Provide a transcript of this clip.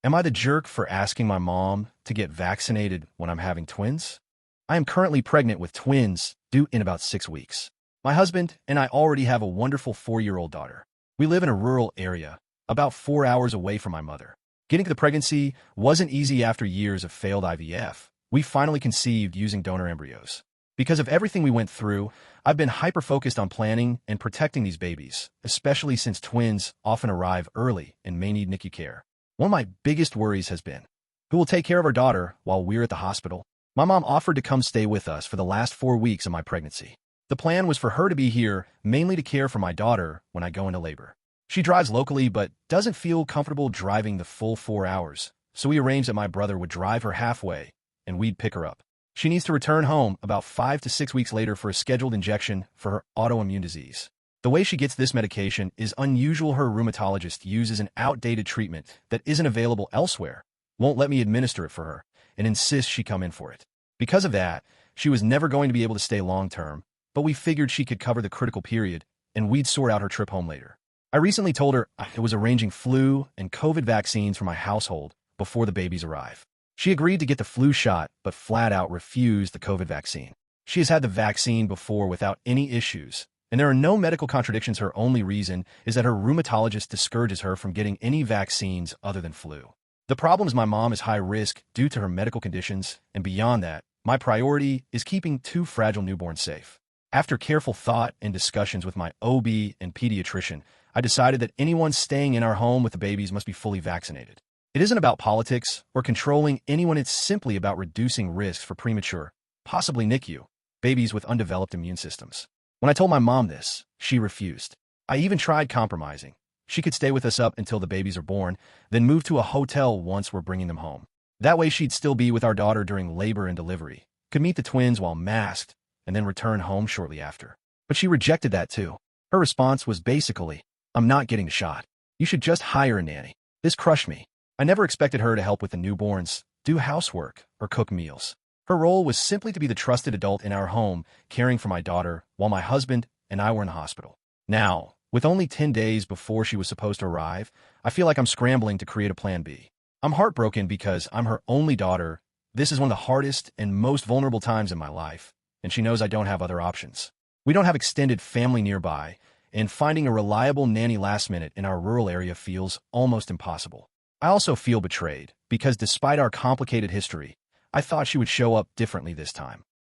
Am I the jerk for asking my mom to get vaccinated when I'm having twins? I am currently pregnant with twins due in about 6 weeks. My husband and I already have a wonderful 4-year-old daughter. We live in a rural area, about 4 hours away from my mother. Getting to the pregnancy wasn't easy after years of failed IVF. We finally conceived using donor embryos. Because of everything we went through, I've been hyper-focused on planning and protecting these babies, especially since twins often arrive early and may need NICU care. One of my biggest worries has been, who will take care of our daughter while we're at the hospital? My mom offered to come stay with us for the last 4 weeks of my pregnancy. The plan was for her to be here mainly to care for my daughter when I go into labor. She drives locally but doesn't feel comfortable driving the full 4 hours, so we arranged that my brother would drive her halfway and we'd pick her up. She needs to return home about 5 to 6 weeks later for a scheduled injection for her autoimmune disease. The way she gets this medication is unusual. Her rheumatologist uses an outdated treatment that isn't available elsewhere, won't let me administer it for her, and insists she come in for it. Because of that, she was never going to be able to stay long-term, but we figured she could cover the critical period, and we'd sort out her trip home later. I recently told her I was arranging flu and COVID vaccines for my household before the babies arrive. She agreed to get the flu shot, but flat out refused the COVID vaccine. She has had the vaccine before without any issues, and there are no medical contradictions. Her only reason is that her rheumatologist discourages her from getting any vaccines other than flu. The problem is my mom is high risk due to her medical conditions, and beyond that, my priority is keeping 2 fragile newborns safe. After careful thought and discussions with my OB and pediatrician, I decided that anyone staying in our home with the babies must be fully vaccinated. It isn't about politics or controlling anyone. It's simply about reducing risks for premature, possibly NICU, babies with undeveloped immune systems. When I told my mom this, she refused. I even tried compromising. She could stay with us up until the babies are born, then move to a hotel once we're bringing them home. That way she'd still be with our daughter during labor and delivery, could meet the twins while masked, and then return home shortly after. But she rejected that too. Her response was basically, "I'm not getting the shot. You should just hire a nanny." This crushed me. I never expected her to help with the newborns, do housework, or cook meals. Her role was simply to be the trusted adult in our home, caring for my daughter while my husband and I were in the hospital. Now, with only 10 days before she was supposed to arrive, I feel like I'm scrambling to create a plan B. I'm heartbroken because I'm her only daughter. This is one of the hardest and most vulnerable times in my life, and she knows I don't have other options. We don't have extended family nearby, and finding a reliable nanny last minute in our rural area feels almost impossible. I also feel betrayed because despite our complicated history, I thought she would show up differently this time.